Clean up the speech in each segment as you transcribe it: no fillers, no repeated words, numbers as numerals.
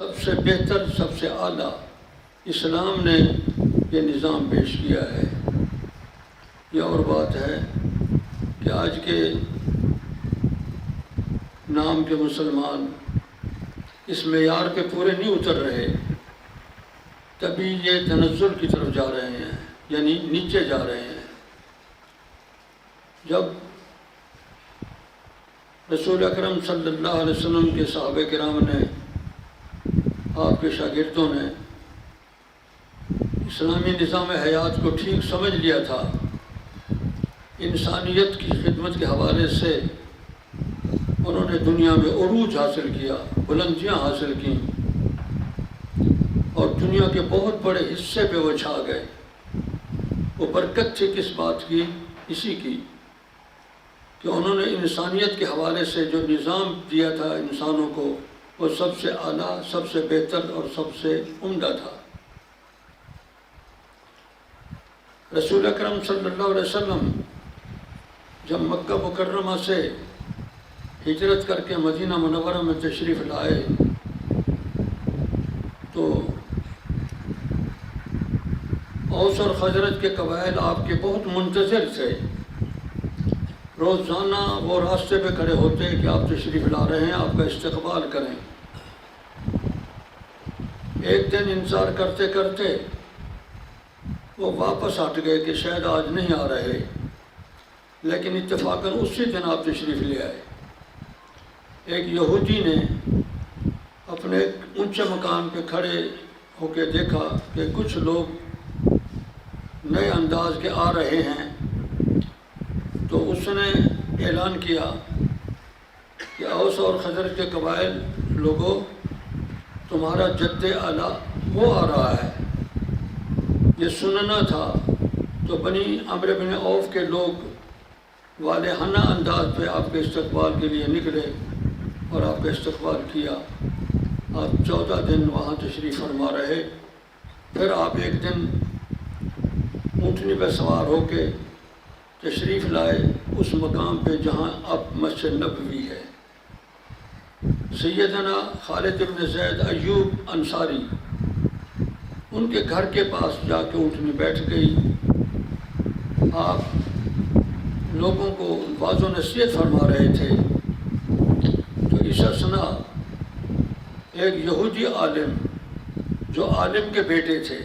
سب سے بہتر، سب سے اعلیٰ اسلام نے یہ نظام پیش کیا ہے۔ یہ اور بات ہے کہ آج کے نام کے مسلمان اس معیار پہ پورے نہیں اتر رہے، تبھی یہ تنزل کی طرف جا رہے ہیں، یعنی نیچے جا رہے ہیں۔ جب رسول اکرم صلی اللہ علیہ وسلم کے صحابہ کرام نے، آپ کے شاگردوں نے اسلامی نظام حیات کو ٹھیک سمجھ لیا تھا، انسانیت کی خدمت کے حوالے سے انہوں نے دنیا میں عروج حاصل کیا، بلندیاں حاصل کیں، اور دنیا کے بہت بڑے حصے پہ وہ چھا گئے۔ وہ برکت تھی کس بات کی؟ اسی کی کہ انہوں نے انسانیت کے حوالے سے جو نظام دیا تھا انسانوں کو، وہ سب سے اعلیٰ، سب سے بہتر اور سب سے عمدہ تھا۔ رسول اکرم صلی اللہ علیہ وسلم جب مکہ مکرمہ سے ہجرت کر کے مدینہ منورہ میں تشریف لائے تو اوس اور خزرج کے قبائل آپ کے بہت منتظر تھے۔ روزانہ وہ راستے پہ کھڑے ہوتے کہ آپ تشریف لا رہے ہیں، آپ کا استقبال کریں۔ ایک دن انتظار کرتے کرتے وہ واپس ہٹ گئے کہ شاید آج نہیں آ رہے، لیکن اتفاقاً اسی دن آپ تشریف لے آئے۔ ایک یہودی نے اپنے اونچے مکان پہ کھڑے ہو کے دیکھا کہ کچھ لوگ نئے انداز کے آ رہے ہیں، تو اس نے اعلان کیا کہ اوس اور خزرج کے قبائل لوگوں، تمہارا جد اعلیٰ وہ آ رہا ہے۔ یہ سننا تھا تو بنی عمرو بن عوف کے لوگ والہانہ انداز پہ آپ کے استقبال کے لیے نکلے اور آپ کا استقبال کیا۔ آپ 14 دن وہاں تشریف فرما رہے، پھر آپ ایک دن اونٹنی پہ سوار ہو کے تشریف لائے اس مقام پہ جہاں اب مسجد نبوی ہے۔ سیدنا خالد بن زید ایوب انصاری ان کے گھر کے پاس جا کے اونٹنی بیٹھ گئی۔ آپ لوگوں کو واضح و نصیحت فرما رہے تھے، تو اس اثنا ایک یہودی عالم جو عالم کے بیٹے تھے،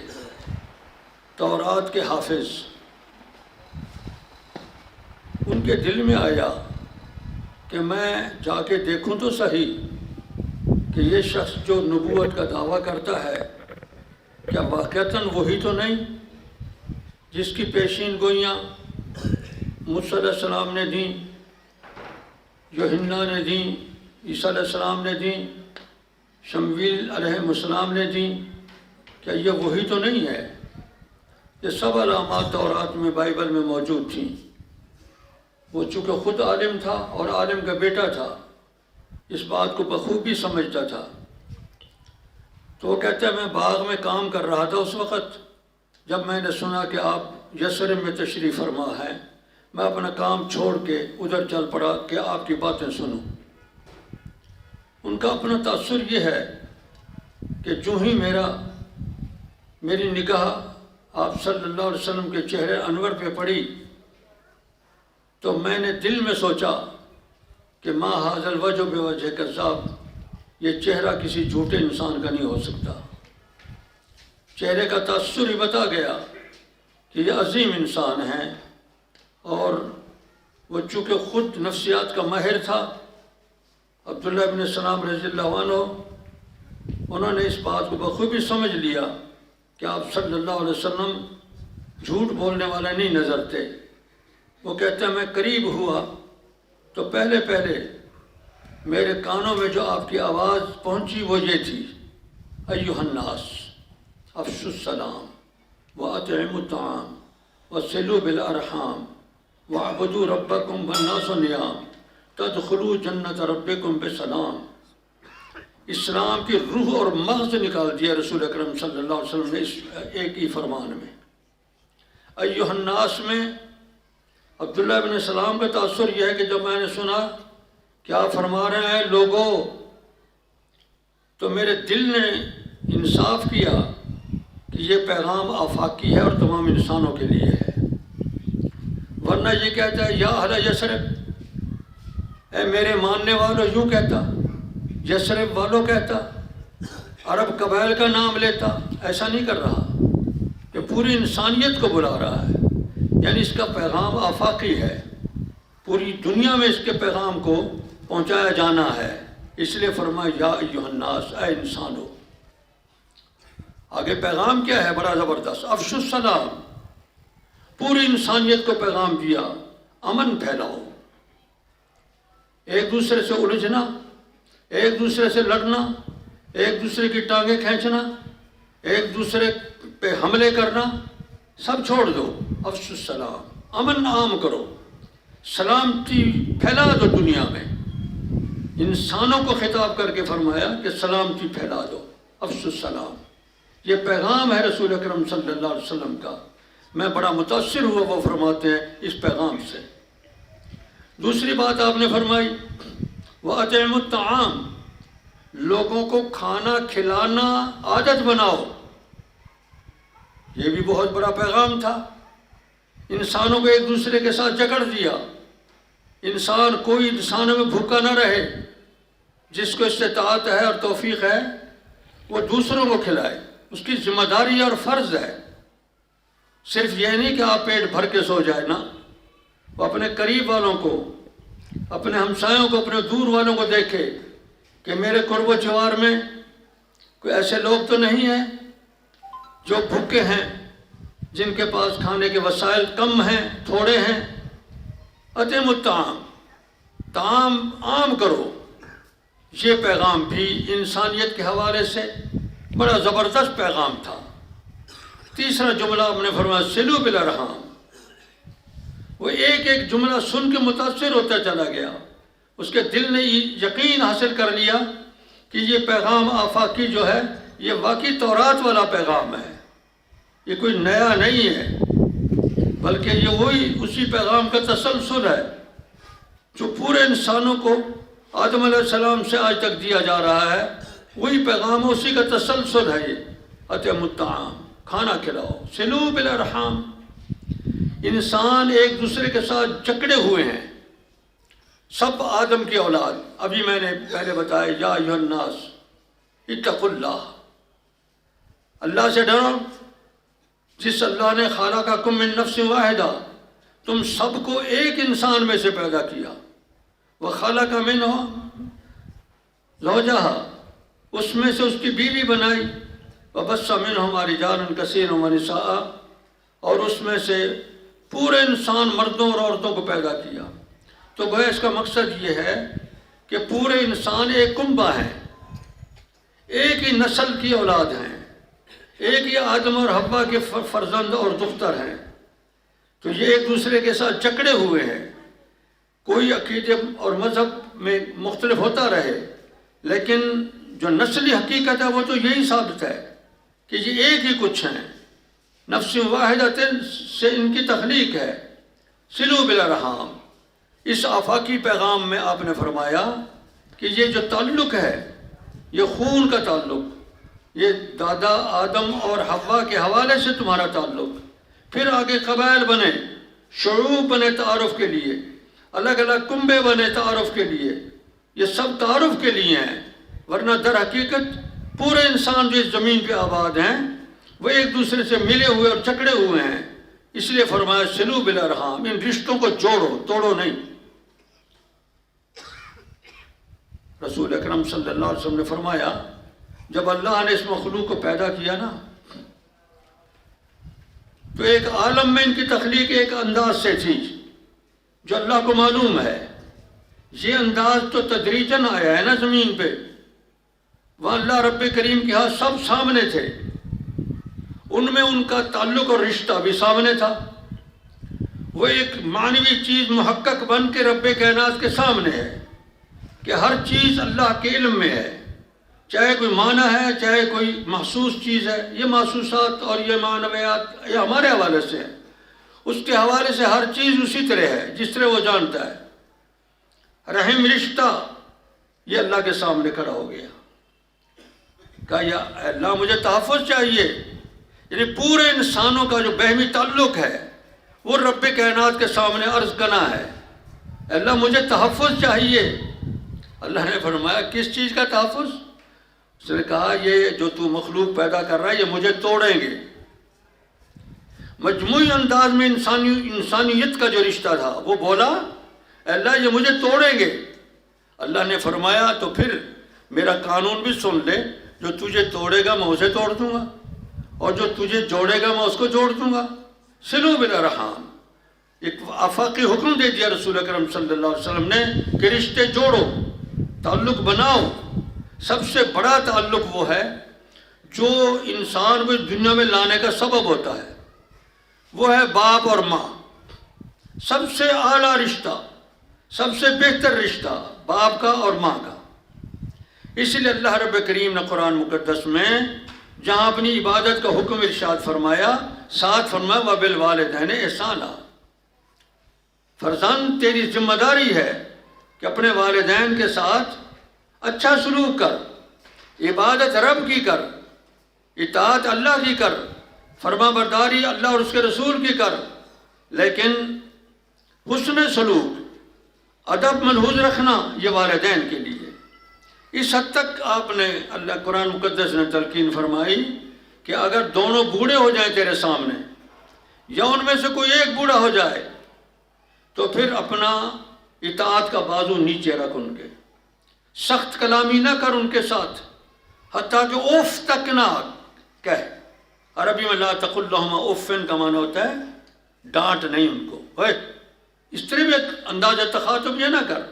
تورات کے حافظ، ان کے دل میں آیا کہ میں جا کے دیکھوں تو صحیح کہ یہ شخص جو نبوت کا دعویٰ کرتا ہے کیا واقعتاً وہی تو نہیں جس کی پیشین گوئیاں موسیٰ علیہ السلام نے دیں، یوحنا نے دیں، عیسیٰ علیہ السلام نے دیں، شمویل علیہ السلام نے دیں، کیا یہ وہی تو نہیں ہے؟ یہ سب علامات تورات میں، بائبل میں موجود تھیں۔ وہ چونکہ خود عالم تھا اور عالم کا بیٹا تھا، اس بات کو بخوبی سمجھتا تھا۔ تو وہ کہتا ہے میں باغ میں کام کر رہا تھا اس وقت جب میں نے سنا کہ آپ یثرب میں تشریف فرما ہے، میں اپنا کام چھوڑ کے ادھر چل پڑا کہ آپ کی باتیں سنوں۔ ان کا اپنا تاثر یہ ہے کہ جو ہی میری نگاہ آپ صلی اللہ علیہ وسلم کے چہرے انور پہ پڑی تو میں نے دل میں سوچا کہ ما ھذا الوجہ بوجہ کذاب، یہ چہرہ کسی جھوٹے انسان کا نہیں ہو سکتا۔ چہرے کا تاثر ہی بتا گیا کہ یہ عظیم انسان ہیں، اور وہ چونکہ خود نفسیات کا ماہر تھا، عبداللہ بن سلام رضی اللہ عنہ، انہوں نے اس بات کو بخوبی سمجھ لیا کہ آپ صلی اللہ علیہ وسلم جھوٹ بولنے والے نہیں نظر تھے۔ وہ کہتے ہیں میں قریب ہوا تو پہلے میرے کانوں میں جو آپ کی آواز پہنچی وہ یہ تھی، ایھا الناس افشوا السلام واطعموا الطعام وصلوا بالارحام واعبدوا ربکم والناس نیام تدخلوا جنت ربکم بسلام۔ اسلام کی روح اور مغز نکال دیا رسول اکرم صلی اللہ علیہ وسلم نے اس ایک ہی فرمان میں۔ ایھا الناس میں عبداللہ بن سلام کا تاثر یہ ہے کہ جب میں نے سنا کہ آپ فرما رہے ہیں لوگوں تو میرے دل نے انصاف کیا کہ یہ پیغام آفاقی ہے اور تمام انسانوں کے لیے ہے، ورنہ یہ کہتا ہے یا اہل یثرب، اے میرے ماننے والوں، یوں کہتا، یثرب والوں کہتا، عرب قبائل کا نام لیتا، ایسا نہیں کر رہا، کہ پوری انسانیت کو بلا رہا ہے، یعنی اس کا پیغام آفاقی ہے، پوری دنیا میں اس کے پیغام کو پہنچایا جانا ہے، اس لیے فرمایا یا ایھا الناس، اے انسانو۔ آگے پیغام کیا ہے بڑا زبردست، افشوا السلام، پوری انسانیت کو پیغام دیا، امن پھیلاؤ، ایک دوسرے سے الجھنا، ایک دوسرے سے لڑنا، ایک دوسرے کی ٹانگیں کھینچنا، ایک دوسرے پہ حملے کرنا، سب چھوڑ دو، افشوا السلام، امن عام کرو، سلامتی پھیلا دو دنیا میں۔ انسانوں کو خطاب کر کے فرمایا کہ سلامتی پھیلا دو، افشوا السلام۔ یہ پیغام ہے رسول اکرم صلی اللہ علیہ وسلم کا، میں بڑا متاثر ہوا وہ فرماتے ہیں اس پیغام سے۔ دوسری بات آپ نے فرمائی وَأَطْعِمُوا الطَّعَامَ، لوگوں کو کھانا کھلانا عادت بناؤ، یہ بھی بہت بڑا پیغام تھا۔ انسانوں کو ایک دوسرے کے ساتھ جکڑ دیا، انسان کوئی انسانوں میں بھوکا نہ رہے، جس کو استطاعت ہے اور توفیق ہے وہ دوسروں کو کھلائے، اس کی ذمہ داری اور فرض ہے۔ صرف یہ نہیں کہ آپ پیٹ بھر کے سو جائے نا، وہ اپنے قریب والوں کو، اپنے ہمسایوں کو، اپنے دور والوں کو دیکھے کہ میرے قرب و جوار میں کوئی ایسے لوگ تو نہیں ہیں جو بھوکے ہیں، جن کے پاس کھانے کے وسائل کم ہیں، تھوڑے ہیں۔ اطعموا الطعام، طعام عام کرو، یہ پیغام بھی انسانیت کے حوالے سے بڑا زبردست پیغام تھا۔ تیسرا جملہ آپ نے فرمایا صلوا بالارحام، وہ ایک ایک جملہ سن کے متاثر ہوتا چلا گیا، اس کے دل نے یقین حاصل کر لیا کہ یہ پیغام آفاقی جو ہے یہ واقعی تورات والا پیغام ہے، یہ کوئی نیا نہیں ہے، بلکہ یہ وہی اسی پیغام کا تسلسل ہے جو پورے انسانوں کو آدم علیہ السلام سے آج تک دیا جا رہا ہے، وہی پیغام اسی کا تسلسل ہے۔ یہ اطعموا الطعام، کھانا کھلاؤ، صلوا بالارحام، انسان ایک دوسرے کے ساتھ جکڑے ہوئے ہیں، سب آدم کی اولاد۔ ابھی میں نے پہلے بتایا یا ایھا الناس اتقوا اللہ، اللہ سے ڈرو، جس اللہ نے خلقکم من نفس واحدہ، تم سب کو ایک انسان میں سے پیدا کیا، وخلق منھا زوجہا، اس میں سے اس کی بیوی بنائی، وبث منہما رجالا کثیرا ونساء، اور اس میں سے پورے انسان مردوں اور عورتوں کو پیدا کیا۔ تو گویا اس کا مقصد یہ ہے کہ پورے انسان ایک کنبہ ہیں، ایک ہی نسل کی اولاد ہیں، ایک ہی آدم اور حوا کے فرزند اور دختر ہیں، تو یہ ایک دوسرے کے ساتھ جکڑے ہوئے ہیں۔ کوئی عقیدے اور مذہب میں مختلف ہوتا رہے، لیکن جو نسلی حقیقت ہے وہ تو یہی ثابت ہے کہ یہ ایک ہی کچھ ہیں، نفس واحدۃ سے ان کی تخلیق ہے۔ صلوا بالارحام، اس آفاقی پیغام میں آپ نے فرمایا کہ یہ جو تعلق ہے یہ خون کا تعلق، یہ دادا آدم اور حوا کے حوالے سے تمہارا تعلق، پھر آگے قبائل بنے، شعوب بنے تعارف کے لیے، الگ الگ کنبے بنے تعارف کے لیے، یہ سب تعارف کے لیے ہیں، ورنہ در حقیقت پورے انسان جو اس زمین پہ آباد ہیں وہ ایک دوسرے سے ملے ہوئے اور جکڑے ہوئے ہیں۔ اس لیے فرمایا صلوا بالارحام، ان رشتوں کو جوڑو، توڑو نہیں۔ رسول اکرم صلی اللہ علیہ وسلم نے فرمایا جب اللہ نے اس مخلوق کو پیدا کیا نا تو ایک عالم میں ان کی تخلیق ایک انداز سے تھی جو اللہ کو معلوم ہے۔ یہ انداز تو تدریجاً آیا ہے نا زمین پہ، وہاں اللہ رب کریم کے ہاں سب سامنے تھے، ان میں ان کا تعلق اور رشتہ بھی سامنے تھا، وہ ایک معنوی چیز محقق بن کے رب کائنات کے سامنے ہے کہ ہر چیز اللہ کے علم میں ہے، چاہے کوئی معنی ہے چاہے کوئی محسوس چیز ہے، یہ محسوسات اور یہ معنویات یہ ہمارے حوالے سے ہے، اس کے حوالے سے ہر چیز اسی طرح ہے جس طرح وہ جانتا ہے۔ رحم رشتہ یہ اللہ کے سامنے کھڑا ہو گیا، کہا یا اللہ مجھے تحفظ چاہیے، یعنی پورے انسانوں کا جو بہمی تعلق ہے وہ رب کائنات کے سامنے عرض کرنا ہے، اللہ مجھے تحفظ چاہیے۔ اللہ نے فرمایا کس چیز کا تحفظ؟ اس نے کہا یہ جو تو مخلوق پیدا کر رہا ہے یہ مجھے توڑیں گے۔ مجموعی انداز میں انسانیت کا جو رشتہ تھا وہ بولا اللہ یہ مجھے توڑیں گے۔ اللہ نے فرمایا تو پھر میرا قانون بھی سن لے، جو تجھے توڑے گا میں اسے توڑ دوں گا، اور جو تجھے جوڑے گا میں اس کو جوڑ دوں گا۔ صلو بالارحام، ایک آفاقی حکم دے دیا رسول اکرم صلی اللہ علیہ وسلم نے کہ رشتے جوڑو، تعلق بناؤ۔ سب سے بڑا تعلق وہ ہے جو انسان کو اس دنیا میں لانے کا سبب ہوتا ہے، وہ ہے باپ اور ماں۔ سب سے اعلیٰ رشتہ، سب سے بہتر رشتہ باپ کا اور ماں کا۔ اس لیے اللہ رب کریم نے قرآن مقدس میں جہاں اپنی عبادت کا حکم ارشاد فرمایا، ساتھ فرمایا وَبِالْوَالِدَيْنِ إِحْسَانًا، فرزند تیری ذمہ داری ہے کہ اپنے والدین کے ساتھ اچھا سلوک کر، عبادت رب کی کر، اطاعت اللہ کی کر، فرما برداری اللہ اور اس کے رسول کی کر، لیکن حسن سلوک، ادب ملحوظ رکھنا یہ والدین کے لیے۔ اس حد تک آپ نے اللہ قرآن مقدس نے تلقین فرمائی کہ اگر دونوں بوڑھے ہو جائیں تیرے سامنے یا ان میں سے کوئی ایک بوڑھا ہو جائے تو پھر اپنا اطاعت کا بازو نیچے رکھ، ان کے سخت کلامی نہ کر ان کے ساتھ، حتیٰ کہ اوف تک نہ کہہ۔ عربی میں لا تقل لہما اوفن کا معنی ہوتا ہے ڈانٹ نہیں ان کو، اس طرح بھی انداز تخاطب یہ نہ کر،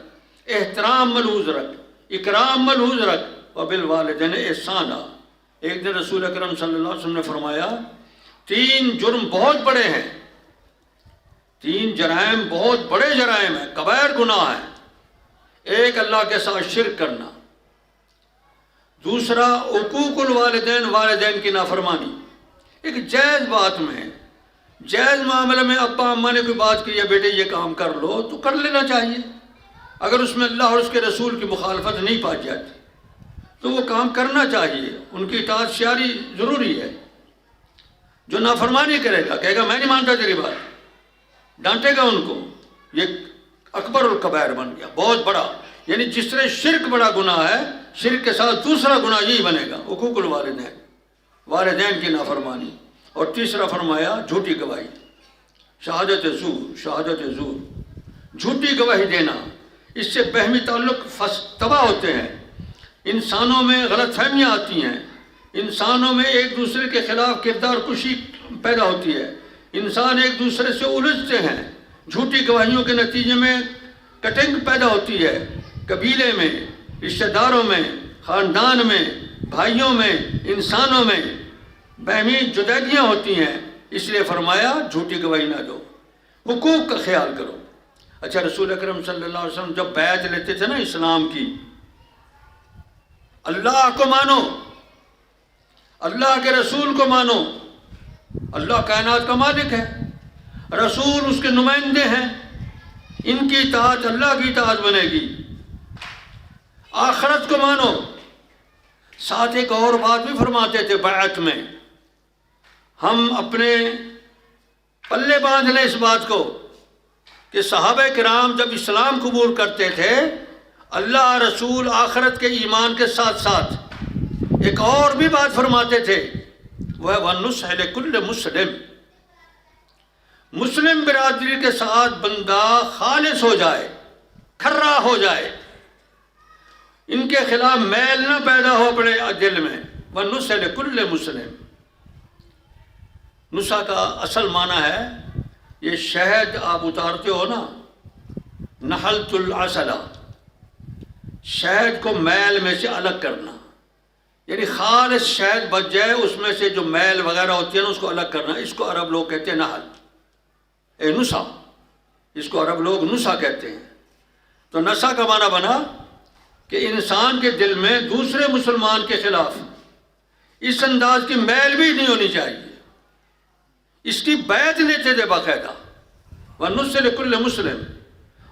احترام ملحوظ رکھ، اکرام ملحوظ رکھ۔ وبالوالدین احسانا، ایک دن رسول اکرم صلی اللہ علیہ وسلم نے فرمایا 3 جرم بہت بڑے ہیں، 3 جرائم بہت بڑے جرائم ہیں، کبائر گناہ ہیں۔ ایک اللہ کے ساتھ شرک کرنا، دوسرا حقوق الوالدین، والدین کی نافرمانی۔ ایک جائز بات میں، جائز معاملے میں ابا اماں نے کوئی بات کی ہے بیٹے یہ کام کر لو تو کر لینا چاہیے، اگر اس میں اللہ اور اس کے رسول کی مخالفت نہیں پائی جاتی تو وہ کام کرنا چاہیے، ان کی اطاعت شیاری ضروری ہے۔ جو نافرمانی کرے گا، کہے گا میں نہیں مانتا تیری بات، ڈانٹے گا ان کو، یہ اکبر الکبائر بن گیا، بہت بڑا۔ یعنی جس طرح شرک بڑا گناہ ہے، شرک کے ساتھ دوسرا گناہ یہی بنے گا، حقوق الوالدین، والدین کی نافرمانی۔ اور تیسرا فرمایا جھوٹی گواہی، شہادت زور، شہادت زور، جھوٹی گواہی دینا، اس سے بہمی تعلق تباہ ہوتے ہیں، انسانوں میں غلط فہمیاں آتی ہیں، انسانوں میں ایک دوسرے کے خلاف کردار کشی پیدا ہوتی ہے، انسان ایک دوسرے سے الجھتے ہیں، جھوٹی گواہیوں کے نتیجے میں کٹنگ پیدا ہوتی ہے، قبیلے میں، رشتہ داروں میں، خاندان میں، بھائیوں میں، انسانوں میں بہمی جدائیاں ہوتی ہیں۔ اس لیے فرمایا جھوٹی گواہی نہ دو، حقوق کا خیال کرو۔ اچھا، رسول اکرم صلی اللہ علیہ وسلم جب بیعت لیتے تھے نا اسلام کی، اللہ کو مانو، اللہ کے رسول کو مانو، اللہ کائنات کا مالک ہے، رسول اس کے نمائندے ہیں، ان کی اطاعت اللہ کی اطاعت بنے گی، آخرت کو مانو۔ ساتھ ایک اور بات بھی فرماتے تھے بیعت میں، ہم اپنے پلے باندھ لیں اس بات کو کہ صحابہ کرام جب اسلام قبول کرتے تھے، اللہ رسول آخرت کے ایمان کے ساتھ ساتھ ایک اور بھی بات فرماتے تھے، وہ ہے وَالنُّصْحِ لِكُلِّ مُسْلِمٍ، مسلم برادری کے ساتھ بندہ خالص ہو جائے، کھرا ہو جائے، ان کے خلاف میل نہ پیدا ہو پڑے دل میں۔ وَالنُّصْحِ لِكُلِّ مُسْلِمٍ، نصح کا اصل معنی ہے یہ شہد آپ اتارتے ہو نا، نحلت العسل، شہد کو میل میں سے الگ کرنا، یعنی خالص شہد بچ جائے، اس میں سے جو میل وغیرہ ہوتی ہے نا اس کو الگ کرنا، اس کو عرب لوگ کہتے ہیں نحل، نصح، اس کو عرب لوگ نصح کہتے ہیں۔ تو نصح کا معنی بنا کہ انسان کے دل میں دوسرے مسلمان کے خلاف اس انداز کی میل بھی نہیں ہونی چاہیے، اس کی بیعت لیتے تھے باقاعدہ، وَالنُّصْحِ لِكُلِّ مُسْلِمٍ۔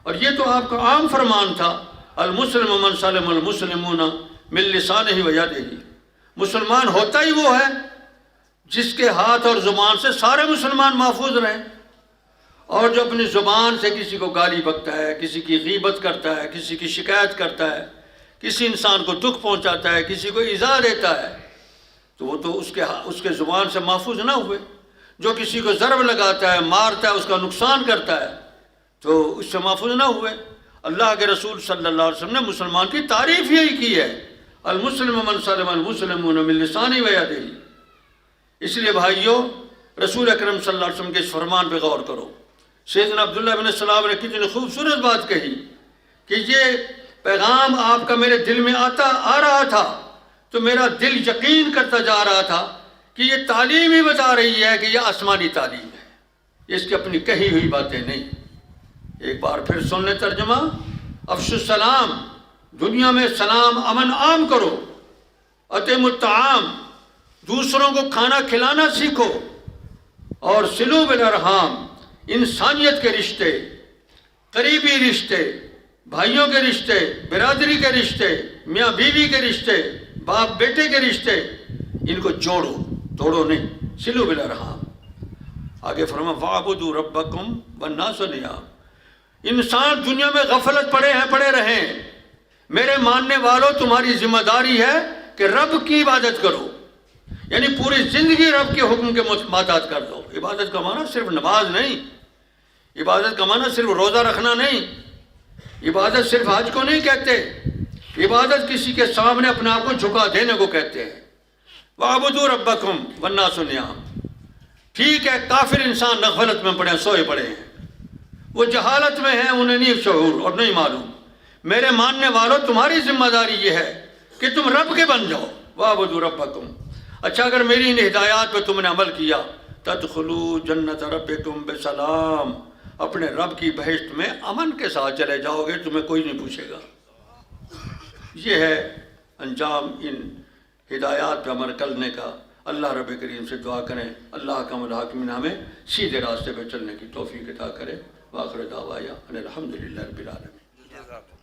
اور یہ تو آپ کا عام فرمان تھا، المسلم من سلم المسلمون من لسانہ و یدہ، مسلمان ہوتا ہی وہ ہے جس کے ہاتھ اور زبان سے سارے مسلمان محفوظ رہیں. اور جو اپنی زبان سے کسی کو گالی بکتا ہے، کسی کی غیبت کرتا ہے، کسی کی شکایت کرتا ہے، کسی انسان کو دکھ پہنچاتا ہے، کسی کو ایذا دیتا ہے، تو وہ تو اس کے زبان سے محفوظ نہ ہوئے. جو کسی کو ضرب لگاتا ہے، مارتا ہے، اس کا نقصان کرتا ہے، تو اس سے محفوظ نہ ہوئے. اللہ کے رسول صلی اللہ علیہ وسلم نے مسلمان کی تعریف یہی کی ہے، المسلم من سلم المسلمون من لسانہ و یدہ. اس لیے بھائیوں، رسول اکرم صلی اللہ علیہ وسلم کے اس فرمان پہ غور کرو. سیدنا عبداللہ بن سلام نے کتنی خوبصورت بات کہی کہ یہ پیغام آپ کا میرے دل میں آ رہا تھا تو میرا دل یقین کرتا جا رہا تھا کہ یہ تعلیم ہی بتا رہی ہے کہ یہ آسمانی تعلیم ہے، یہ اس کی اپنی کہی ہوئی باتیں نہیں. ایک بار پھر سن لیں ترجمہ. افشوا السلام، دنیا میں سلام امن عام کرو. اطعموا الطعام، دوسروں کو کھانا کھلانا سیکھو. اور صلوا بالارحام، انسانیت کے رشتے، قریبی رشتے، بھائیوں کے رشتے، برادری کے رشتے، میاں بیوی کے رشتے، باپ بیٹے کے رشتے، ان کو جوڑو، توڑو نہیں. صلوا بالارحام. آگے فرمایا فاعبدوا ربکم والناس نیام. انسان دنیا میں غفلت پڑے رہیں. میرے ماننے والوں، تمہاری ذمہ داری ہے کہ رب کی عبادت کرو، یعنی پوری زندگی رب کے حکم کے مطابق کر دو. عبادت کا معنی صرف نماز نہیں، عبادت کا معنی صرف روزہ رکھنا نہیں، عبادت صرف حج کو نہیں کہتے. عبادت کسی کے سامنے اپنے آپ کو جھکا دینے کو کہتے ہیں. وَاعْبُدُوا رَبَّكُمْ وَالنَّاسُ نِيَامٌ. ٹھیک ہے، کافر انسان غفلت میں پڑے، سوئے پڑے ہیں، وہ جہالت میں ہیں، انہیں نہیں شعور اور نہیں معلوم. میرے ماننے والوں، تمہاری ذمہ داری یہ ہے کہ تم رب کے بن جاؤ. وَاعْبُدُوا رَبَّكُمْ. اچھا، اگر میری ان ہدایات پہ تم نے عمل کیا، تدخلوا جنت ربکم بسلام، اپنے رب کی بہشت میں امن کے ساتھ چلے جاؤ گے، تمہیں کوئی نہیں پوچھے گا. یہ ہے انجام ان ہدایات پہ عمل کرنے کا. اللہ رب کریم سے دعا کریں اللہ کا الحاکمین ہمیں سیدھے راستے پہ چلنے کی توفیق عطا کرے. وآخر دعوانا ان الحمدللہ رب العالمین.